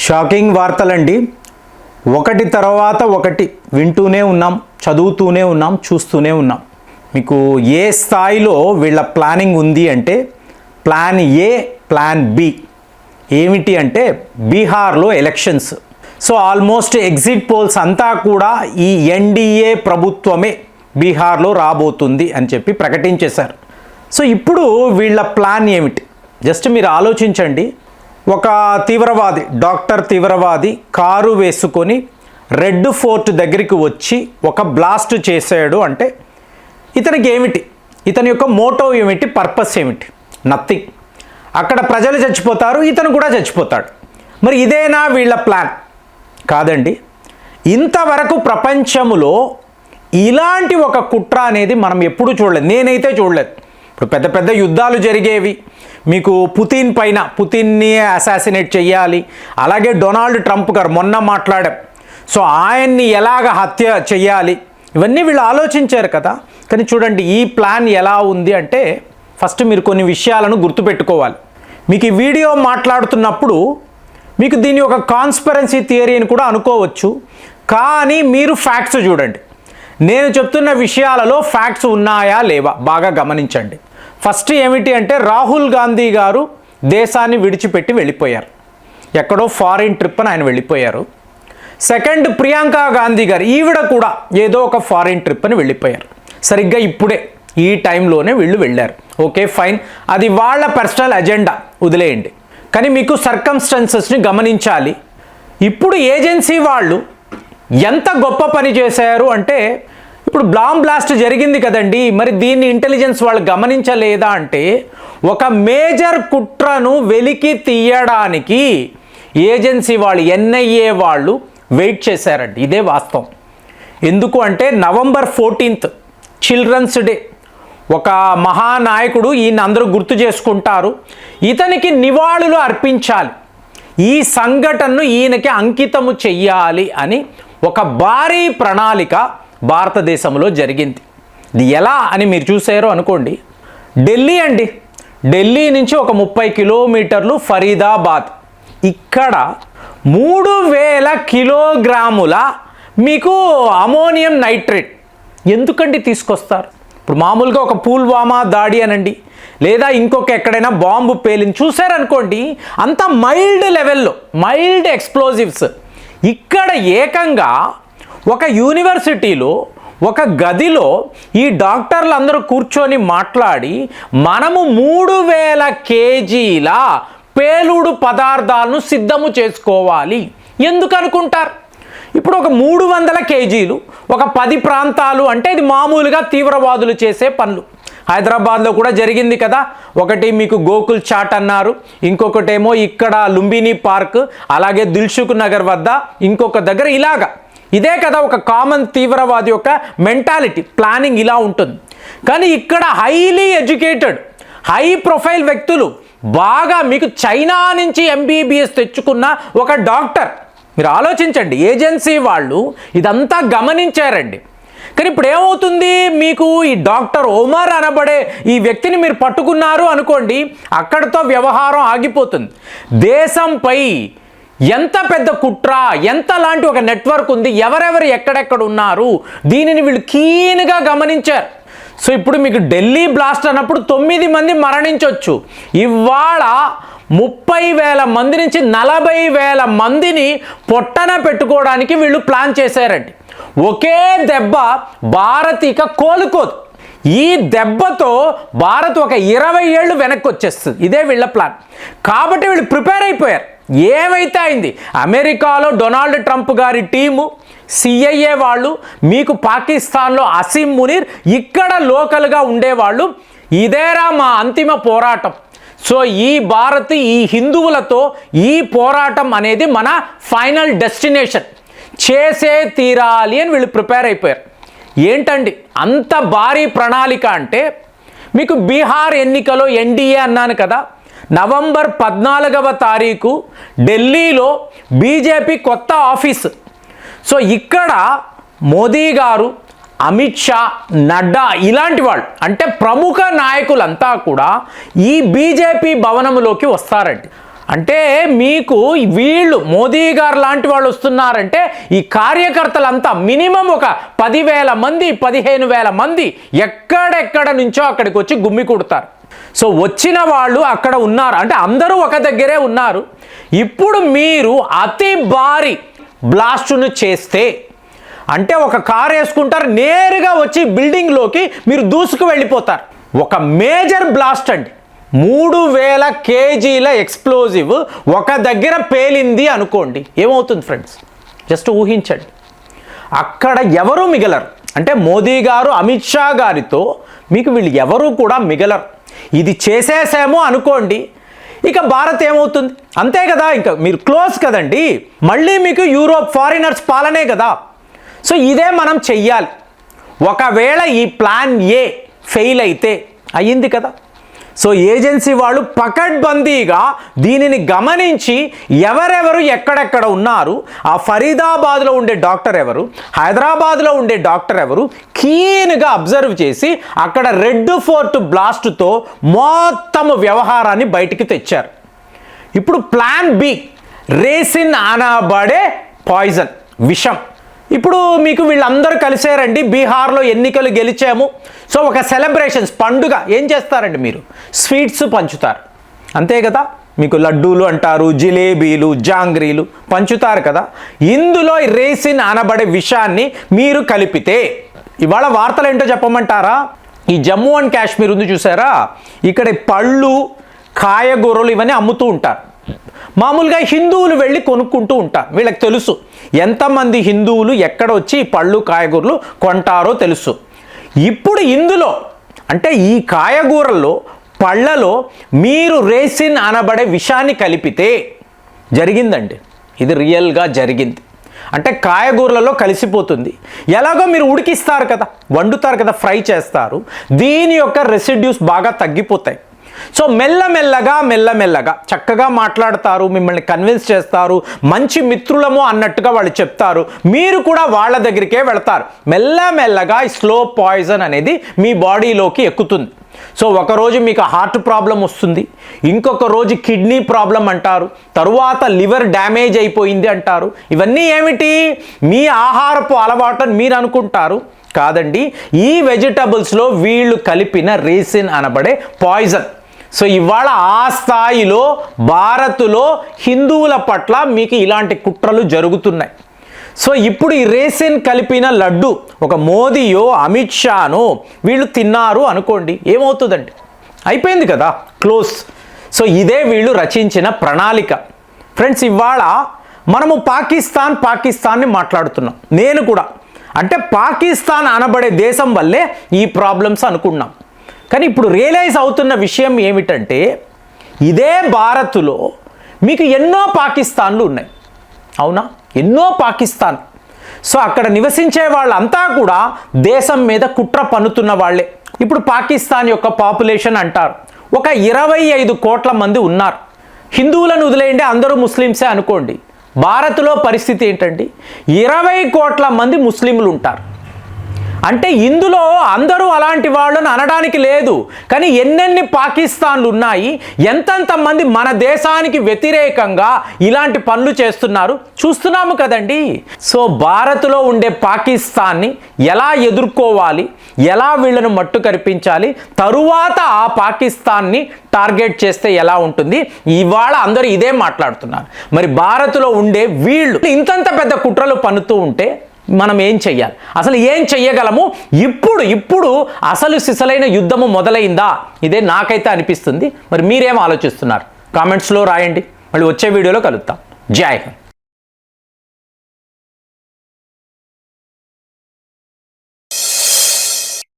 Shocking వార్తలండి. ఒకటి తర్వాత ఒకటి వింటూనే ఉన్నాం, చదువుతూనే ఉన్నాం, చూస్తూనే ఉన్నాం. మీకు ఏ స్థాయిలో వీళ్ళ ప్లానింగ్ ఉంది అంటే ప్లాన్ ఏ, ప్లాన్ బి. ఏమిటి అంటే బీహార్లో elections. So almost exit polls అంతా కూడా ఈ ఎన్డీఏ ప్రభుత్వమే బీహార్లో రాబోతుంది అని చెప్పి ప్రకటించేశారు. సో ఇప్పుడు వీళ్ళ ప్లాన్ ఏమిటి జస్ట్ మీరు ఆలోచించండి. ఒక తీవ్రవాది, డాక్టర్ తీవ్రవాది కారు వేసుకొని రెడ్ ఫోర్ట్ దగ్గరికి వచ్చి ఒక బ్లాస్ట్ చేశాడు అంటే ఇతనికి ఏమిటి, ఇతని యొక్క మోటో ఏమిటి, పర్పస్ ఏమిటి? నథింగ్. అక్కడ ప్రజలు చచ్చిపోతారు, ఇతను కూడా చచ్చిపోతాడు. మరి ఇదేనా వీళ్ళ ప్లాన్? కాదండి. ఇంతవరకు ప్రపంచంలో ఇలాంటి ఒక కుట్ర అనేది మనం ఎప్పుడూ చూడలేదు, నేనైతే చూడలేదు. ఇప్పుడు పెద్ద పెద్ద యుద్ధాలు జరిగేవి, మీకు పుతిన్ పైన, పుతిన్ని అసాసినేట్ చేయాలి, అలాగే డొనాల్డ్ ట్రంప్ గారు మొన్న మాట్లాడాం, సో ఆయన్ని ఎలాగ హత్య చేయాలి, ఇవన్నీ వీళ్ళు ఆలోచించారు కదా. కానీ చూడండి ఈ ప్లాన్ ఎలా ఉంది అంటే ఫస్ట్ మీరు కొన్ని విషయాలను గుర్తుపెట్టుకోవాలి. మీకు ఈ వీడియో మాట్లాడుతున్నప్పుడు మీకు దీని ఒక కాన్స్పిరసీ థియరీ అని కూడా అనుకోవచ్చు, కానీ మీరు ఫ్యాక్ట్స్ చూడండి. నేను చెప్తున్న విషయాలలో ఫ్యాక్ట్స్ ఉన్నాయా లేవా బాగా గమనించండి. ఫస్ట్ ఏమిటి అంటే రాహుల్ గాంధీ గారు దేశాన్ని విడిచిపెట్టి వెళ్ళిపోయారు, ఎక్కడో ఫారిన్ ట్రిప్ అని ఆయన వెళ్ళిపోయారు. సెకండ్ ప్రియాంక గాంధీ గారు, ఈవిడ కూడా ఏదో ఒక ఫారిన్ ట్రిప్ అని వెళ్ళిపోయారు. సరిగ్గా ఇప్పుడే ఈ టైంలోనే వీళ్ళు వెళ్ళారు. ఓకే ఫైన్, అది వాళ్ళ పర్సనల్ అజెండా, వదిలేయండి. కానీ మీకు సర్కమ్స్టాన్సెస్ని గమనించాలి. ఇప్పుడు ఏజెన్సీ వాళ్ళు ఎంత గొప్ప పని చేశారు అంటే ఇప్పుడు బాంబ్ బ్లాస్ట్ జరిగింది కదండి, మరి దీన్ని ఇంటెలిజెన్స్ వాళ్ళు గమనించలేదా అంటే ఒక మేజర్ కుట్రను వెలికి తీయడానికి ఏజెన్సీ వాళ్ళు, ఎన్ఐఏ వాళ్ళు వెయిట్ చేశారండి. ఇదే వాస్తవం. ఎందుకు అంటే November 14th చిల్డ్రన్స్ డే, ఒక మహానాయకుడు, ఈయన అందరూ గుర్తు చేసుకుంటారు, ఇతనికి నివాళులు అర్పించాలి, ఈ సంఘటనను ఈయనకి అంకితము చెయ్యాలి అని ఒక భారీ ప్రణాళిక భారతదేశంలో జరిగింది. ఇది ఎలా అని మీరు చూసారో అనుకోండి. ఢిల్లీ అండి, ఢిల్లీ నుంచి ఒక 30 కిలోమీటర్లు ఫరీదాబాద్, ఇక్కడ 3000 కిలోగ్రాముల మీకు అమోనియం నైట్రేట్ ఎందుకండి తీసుకొస్తారు? ఇప్పుడు మామూలుగా ఒక పుల్వామా దాడి అనండి, లేదా ఇంకొక ఎక్కడైనా బాంబు పేలింది చూసారనుకోండి, అంత మైల్డ్ లెవెల్లో, మైల్డ్ ఎక్స్ప్లోజివ్స్. ఇక్కడ ఏకంగా ఒక యూనివర్సిటీలో ఒక గదిలో ఈ డాక్టర్లు అందరూ కూర్చొని మాట్లాడి మనము 3000 కేజీల పేలుడు పదార్థాలను సిద్ధము చేసుకోవాలి. ఎందుకు అనుకుంటారు? ఇప్పుడు ఒక 300 కేజీలు ఒక 10 ప్రాంతాలు అంటే ఇది మామూలుగా తీవ్రవాదులు చేసే పనులు. హైదరాబాద్లో కూడా జరిగింది కదా, ఒకటి మీకు గోకుల్ చాట్ అన్నారు, ఇంకొకటేమో ఇక్కడ లుంబిని పార్క్, అలాగే దిల్సుఖ్ నగర్ వద్ద ఇంకొక దగ్గర, ఇలాగా ఇదే కదా ఒక కామన్ తీవ్రవాది యొక్క మెంటాలిటీ, ప్లానింగ్ ఇలా ఉంటుంది. కానీ ఇక్కడ హైలీ ఎడ్యుకేటెడ్, హై ప్రొఫైల్ వ్యక్తులు, బాగా మీకు చైనా నుంచి MBBS తెచ్చుకున్న ఒక డాక్టర్, మీరు ఆలోచించండి, ఏజెన్సీ వాళ్ళు ఇదంతా గమనించారండి. కానీ ఇప్పుడు ఏమవుతుంది, మీకు ఈ డాక్టర్ ఒమర్ అనబడే ఈ వ్యక్తిని మీరు పట్టుకున్నారు అనుకోండి, అక్కడితో వ్యవహారం ఆగిపోతుంది. దేశంపై ఎంత పెద్ద కుట్ర, ఎంత లాంటి ఒక నెట్వర్క్ ఉంది, ఎవరెవరు ఎక్కడెక్కడ ఉన్నారు, దీనిని వీళ్ళు కీన్గా గమనించారు. సో ఇప్పుడు మీకు ఢిల్లీ బ్లాస్ట్ అన్నప్పుడు 9 మంది మరణించవచ్చు, ఇవాళ 30,000 మంది నుంచి 40,000 మందిని పొట్టన పెట్టుకోవడానికి వీళ్ళు ప్లాన్ చేశారండి. ఒకే దెబ్బ భారత్ ఇక కోలుకోదు. ఈ దెబ్బతో భారత్ ఒక 20 ఏళ్ళు వెనక్కి వచ్చేస్తుంది. ఇదే వీళ్ళ ప్లాన్. కాబట్టి వీళ్ళు ప్రిపేర్ అయిపోయారు. ఏమైతే అయింది, అమెరికాలో డొనాల్డ్ ట్రంప్ గారి టీము, CIA వాళ్ళు, మీకు పాకిస్తాన్లో అసీం మునీర్, ఇక్కడ లోకల్గా ఉండేవాళ్ళు, ఇదేరా మా అంతిమ పోరాటం. సో ఈ భారత్, ఈ హిందువులతో ఈ పోరాటం అనేది మన ఫైనల్ డెస్టినేషన్, చేసే తీరాలి అని వీళ్ళు ప్రిపేర్ అయిపోయారు. ఏంటండి అంత భారీ ప్రణాళిక అంటే, మీకు బీహార్ ఎన్నికలో ఎన్డీఏ అన్నాను కదా, November 14వ తారీఖు ఢిల్లీలో బీజేపీ కొత్త ఆఫీస్. సో ఇక్కడ మోదీ గారు, అమిత్ షా, నడ్డా ఇలాంటి వాళ్ళు, అంటే ప్రముఖ నాయకులంతా కూడా ఈ బీజేపీ భవనంలోకి వస్తారండి. అంటే మీకు వీళ్ళు మోదీ గారు లాంటి వాళ్ళు వస్తున్నారంటే ఈ కార్యకర్తలంతా మినిమం ఒక 10,000 మంది 15,000 మంది ఎక్కడెక్కడ నుంచో అక్కడికి వచ్చి గుమ్మి కొడతారు. సో వచ్చిన వాళ్ళు అక్కడ ఉన్నారు అంటే అందరూ ఒక దగ్గరే ఉన్నారు. ఇప్పుడు మీరు అతి భారీ బ్లాస్ట్ను చేస్తే అంటే ఒక కారు వేసుకుంటారు, నేరుగా వచ్చి బిల్డింగ్లోకి మీరు దూసుకు వెళ్ళిపోతారు. ఒక మేజర్ బ్లాస్ట్ అండి, 3,000 కేజీల ఎక్స్ప్లోజివ్ ఒక దగ్గర పేలింది అనుకోండి, ఏమవుతుంది ఫ్రెండ్స్? జస్ట్ ఊహించండి. అక్కడ ఎవరు మిగలరు. అంటే మోదీ గారు అమిత్ షా గారితో మీకు వీళ్ళు ఎవరు కూడా మిగలరు. ఇది చేసేసామో అనుకోండి, ఇక భారత్ ఏమవుతుంది? అంతే కదా, ఇంకా మీరు క్లోజ్ కదండి. మళ్ళీ మీకు యూరోప్ ఫారినర్స్ పాలనే కదా. సో ఇదే మనం చెయ్యాలి. ఒకవేళ ఈ ప్లాన్ ఏ ఫెయిల్ అయితే అయ్యింది కదా. సో ఏజెన్సీ వాళ్ళు పకడ్బందీగా దీనిని గమనించి ఎవరెవరు ఎక్కడెక్కడ ఉన్నారు, ఆ ఫరీదాబాద్లో ఉండే డాక్టర్ ఎవరు, హైదరాబాద్లో ఉండే డాక్టర్ ఎవరు, కీన్గా అబ్జర్వ్ చేసి అక్కడ రెడ్ ఫోర్ట్ బ్లాస్ట్తో మొత్తం వ్యవహారాన్ని బయటికి తెచ్చారు. ఇప్పుడు ప్లాన్ బి, రేసిన్ అనబడే పాయిజన్, విషం. ఇప్పుడు మీకు వీళ్ళందరూ కలిసారండి, బీహార్లో ఎన్నికలు గెలిచాము. సో ఒక సెలబ్రేషన్స్, పండుగ ఏం చేస్తారండి? మీరు స్వీట్స్ పంచుతారు, అంతే కదా. మీకు లడ్డూలు అంటారు, జిలేబీలు, జాంగ్రీలు పంచుతారు కదా. ఇందులో రేసిన్ అనబడే విషయాన్ని మీరు కలిపితే ఇవాళ వార్తలు ఏంటో చెప్పమంటారా? ఈ జమ్మూ అండ్ కాశ్మీర్ ఉంది చూసారా, ఇక్కడ పళ్ళు కాయగూరలు ఇవన్నీ అమ్ముతూ ఉంటారు. మామూలుగా హిందువులు వెళ్ళి కొనుక్కుంటూ ఉంటారు. వీళ్ళకి తెలుసు ఎంతమంది హిందువులు ఎక్కడ వచ్చి పళ్ళు కాయగూరలు కొంటారో తెలుసు. ఇప్పుడు ఇందులో అంటే ఈ కాయగూరల్లో పళ్ళలో మీరు రేసిన్ అనబడే విషాన్ని కలిపితే జరిగిందండి. ఇది రియల్గా జరిగింది. అంటే కాయగూరలలో కలిసిపోతుంది. ఎలాగో మీరు ఉడికిస్తారు కదా, వండుతారు కదా, ఫ్రై చేస్తారు, దీని యొక్క రెసిడ్యూస్ బాగా తగ్గిపోతాయి. సో మెల్లమెల్లగా చక్కగా మాట్లాడతారు, మిమ్మల్ని కన్విన్స్ చేస్తారు, మంచి మిత్రులము అన్నట్టుగా వాళ్ళు చెప్తారు. మీరు కూడా వాళ్ళ దగ్గరికే వెళతారు. మెల్లమెల్లగా స్లో పాయిజన్ అనేది మీ బాడీలోకి ఎక్కుతుంది. సో ఒకరోజు మీకు హార్ట్ ప్రాబ్లం వస్తుంది, ఇంకొక రోజు కిడ్నీ ప్రాబ్లం అంటారు, తరువాత లివర్ డ్యామేజ్ అయిపోయింది అంటారు. ఇవన్నీ ఏమిటి? మీ ఆహారపు అలవాటు అని మీరు అనుకుంటారు. కాదండి, ఈ వెజిటబుల్స్లో వీళ్ళు కలిపిన రేసిన్ అనబడే పాయిజన్. సో ఇవాళ ఆ స్థాయిలో భారత్లో హిందువుల పట్ల మీకు ఇలాంటి కుట్రలు జరుగుతున్నాయి. సో ఇప్పుడు ఈ రేసిన్ కలిపిన లడ్డు ఒక మోదీయో అమిత్ షానో వీళ్ళు తిన్నారు అనుకోండి, ఏమవుతుందండి? అయిపోయింది కదా, క్లోజ్. సో ఇదే వీళ్ళు రచించిన ప్రణాళిక. ఫ్రెండ్స్, ఇవాళ మనము పాకిస్తాన్ని మాట్లాడుతున్నాం. నేను కూడా అంటే పాకిస్తాన్ అనబడే దేశం వల్లే ఈ ప్రాబ్లమ్స్ అనుకున్నాం. కానీ ఇప్పుడు రియలైజ్ అవుతున్న విషయం ఏమిటంటే ఇదే భారత్లో మీకు ఎన్నో పాకిస్తాన్లు ఉన్నాయి. అవునా? ఎన్నో పాకిస్తాన్. సో అక్కడ నివసించే వాళ్ళంతా కూడా దేశం మీద కుట్ర పన్నుతున్న వాళ్ళే. ఇప్పుడు పాకిస్తాన్ యొక్క పాపులేషన్ అంటారు ఒక 25 కోట్ల మంది ఉన్నారు. హిందువులను వదిలేయండి, అందరూ ముస్లిమ్సే అనుకోండి. భారత్లో పరిస్థితి ఏంటండి? 20 కోట్ల మంది ముస్లింలు ఉంటారు. అంటే ఇందులో అందరూ అలాంటి వాళ్ళని అనడానికి లేదు, కానీ ఎన్నెన్ని పాకిస్తాన్లు ఉన్నాయి, ఎంతెంత మంది మన దేశానికి వ్యతిరేకంగా ఇలాంటి పనులు చేస్తున్నారు చూస్తున్నాము కదండి. సో భారత్లో ఉండే పాకిస్తాన్ని ఎలా ఎదుర్కోవాలి, ఎలా వీళ్ళను మట్టు కరిపించాలి, తరువాత ఆ పాకిస్తాన్ని టార్గెట్ చేస్తే ఎలా ఉంటుంది, ఇవాళ అందరూ ఇదే మాట్లాడుతున్నారు. మరి భారత్లో ఉండే వీళ్ళు ఇంతంత పెద్ద కుట్రలు పన్నుతూ ఉంటే మనం ఏం చెయ్యాలి? అసలు ఏం చెయ్యగలము? ఇప్పుడు అసలు సిసలైన యుద్ధము మొదలైందా? ఇదే నాకైతే అనిపిస్తుంది. మరి మీరేం ఆలోచిస్తున్నారు? కామెంట్స్లో రాయండి. మళ్ళీ వచ్చే వీడియోలో కలుద్దాం. జై హింద్.